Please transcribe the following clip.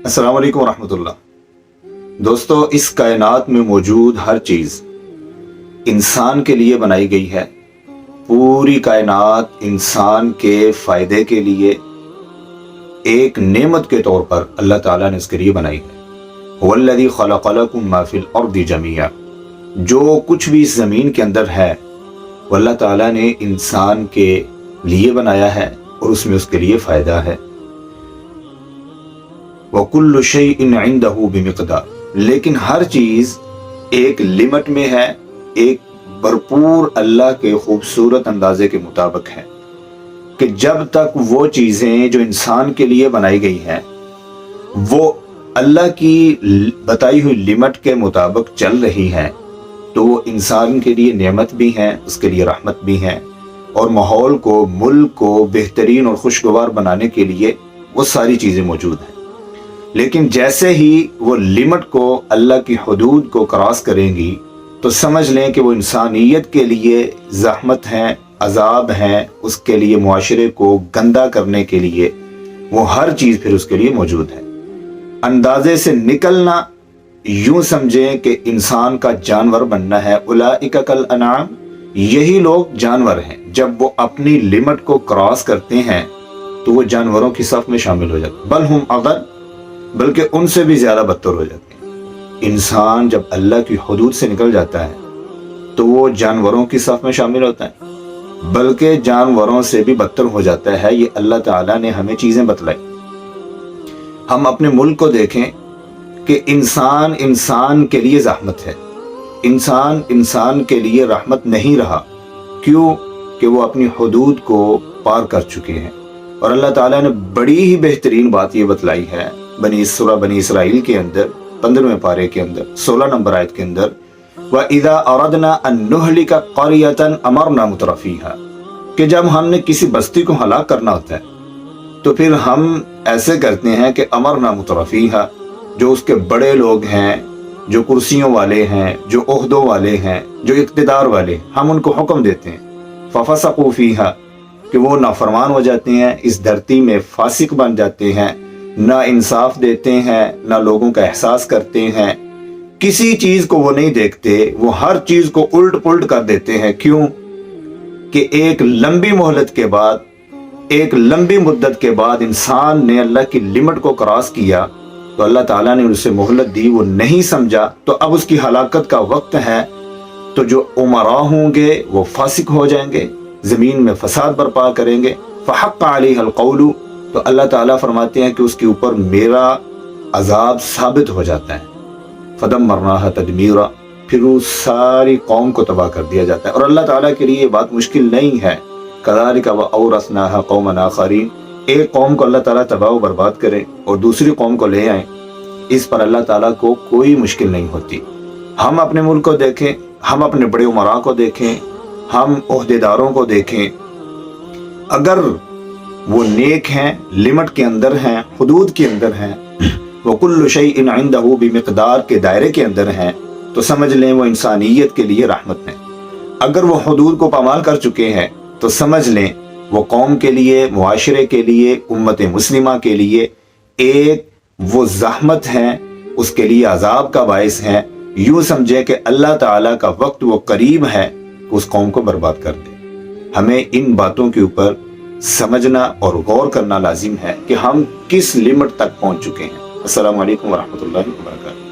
अस्सलाम वालेकुम रहमतुल्लाह। दोस्तों, इस कायनात में मौजूद हर चीज इंसान के लिए बनाई गई है। पूरी कायनात इंसान के फायदे के लिए एक नेमत के तौर पर अल्लाह ताला ने इसके लिए बनाई है। वल्लज़ी खलक़लकुम मा फिल अर्दि जमीआ, जो कुछ भी इस जमीन के अंदर है वो अल्लाह ताला ने इंसान के लिए बनाया है और उसमें उसके लिए फायदा है। वकुल्लु शैइन इंदहु बिमिक़दार, लेकिन हर चीज एक लिमिट में है, एक भरपूर अल्लाह के खूबसूरत अंदाजे के मुताबिक है कि जब तक वो चीजें जो इंसान के लिए बनाई गई हैं वो अल्लाह की बताई हुई लिमिट के मुताबिक चल रही हैं तो वो इंसान के लिए नेमत भी हैं, उसके लिए रहमत भी हैं, और माहौल को, मुल्क को बेहतरीन और खुशगवार बनाने के लिए वो सारी चीजें मौजूद हैं। लेकिन जैसे ही वो लिमिट को, अल्लाह की हदूद को क्रॉस करेंगी तो समझ लें कि वो इंसानियत के लिए ज़हमत है, अजाब है, उसके लिए मुआशरे को गंदा करने के लिए वो हर चीज़ फिर उसके लिए मौजूद है। अंदाजे से निकलना, यूं समझें कि इंसान का जानवर बनना है। उलाइका कल अनाम, यही लोग जानवर हैं। जब वो अपनी लिमिट को क्रॉस करते हैं तो वो जानवरों की सफ में शामिल हो जाते, बल हुम अदल, बल्कि उनसे भी ज्यादा बदतर हो जाते हैं। इंसान जब अल्लाह की हदूद से निकल जाता है तो वो जानवरों की सफ में शामिल होता है, बल्कि जानवरों से भी बदतर हो जाता है। ये अल्लाह ताला ने हमें चीजें बतलाई। हम अपने मुल्क को देखें कि इंसान इंसान के लिए ज़हमत है, इंसान इंसान के लिए रहमत नहीं रहा। क्यों? कि वो अपनी हदूद को पार कर चुके हैं। और अल्लाह ताला ने बड़ी ही बेहतरीन बात ये बतलाई है बनी इसराइल के अंदर 15वें पारे के अंदर 16 नंबर आयत के अंदर, व इज़ा अरदना अन नुहलिका क़रियतन अमरना मुतरफीहा, कि जब हमने किसी बस्ती को हलाक करना होता है तो फिर हम ऐसे करते हैं कि अमरना मुतरफीहा, जो उसके बड़े लोग हैं, जो कुर्सियों वाले हैं, जो ओहदों वाले हैं, जो इक़्तिदार वाले, हम उनको हुक्म देते हैं फ़फ़सक़ू फ़ीहा, कि वो नाफरमान हो जाते हैं, इस धरती में फासिक बन जाते हैं, ना इंसाफ देते हैं, ना लोगों का एहसास करते हैं, किसी चीज को वो नहीं देखते, वो हर चीज को उल्ट पुल्ट कर देते हैं। क्यों? कि एक लंबी मोहलत के बाद, एक लंबी मुद्दत के बाद इंसान ने अल्लाह की लिमिट को क्रॉस किया तो अल्लाह ताला ने उसे मोहलत दी, वो नहीं समझा, तो अब उसकी हलाकत का वक्त है। तो जो उमरा होंगे वो फासिक हो जाएंगे, जमीन में फसाद बर्पा करेंगे। फ़हक़्क़ अलैहिल क़ौलु, तो अल्लाह ताला फरमाते हैं कि उसके ऊपर मेरा अजाब साबित हो जाता है। फ़दम्मरनाहा तदमीरा, फिर उस सारी कौम को तबाह कर दिया जाता है। और अल्लाह ताला के लिए ये बात मुश्किल नहीं है। कज़ालिका व औरसनाहा कौमन आखरीन, एक कौम को अल्लाह ताला तबाह व बर्बाद करे और दूसरी कौम को ले आए, इस पर अल्लाह ताला को कोई मुश्किल नहीं होती। हम अपने मुल्क को देखें, हम अपने बड़े उमरा को देखें, हम ओहदेदारों को देखें, अगर वो नेक हैं, लिमिट के अंदर हैं, हुदूद के अंदर हैं, वो कुल्लु शैइन इंदहु बिमिक़दार के दायरे के अंदर हैं, तो समझ लें वो इंसानियत के लिए रहमत है। अगर वो हुदूद को पामाल कर चुके हैं तो समझ लें वो कौम के लिए, मुआशरे के लिए, उम्मत मुस्लिमा के लिए एक वो ज़हमत है, उसके लिए अजाब का बायस है। यूं समझे कि अल्लाह ताला का वक्त वो करीब है कि उस कौम को बर्बाद कर दे। हमें इन बातों के ऊपर समझना और गौर करना लाजिम है कि हम किस लिमिट तक पहुंच चुके हैं। अस्सलामु अलैकुम व रहमतुल्लाहि व बरकातहू।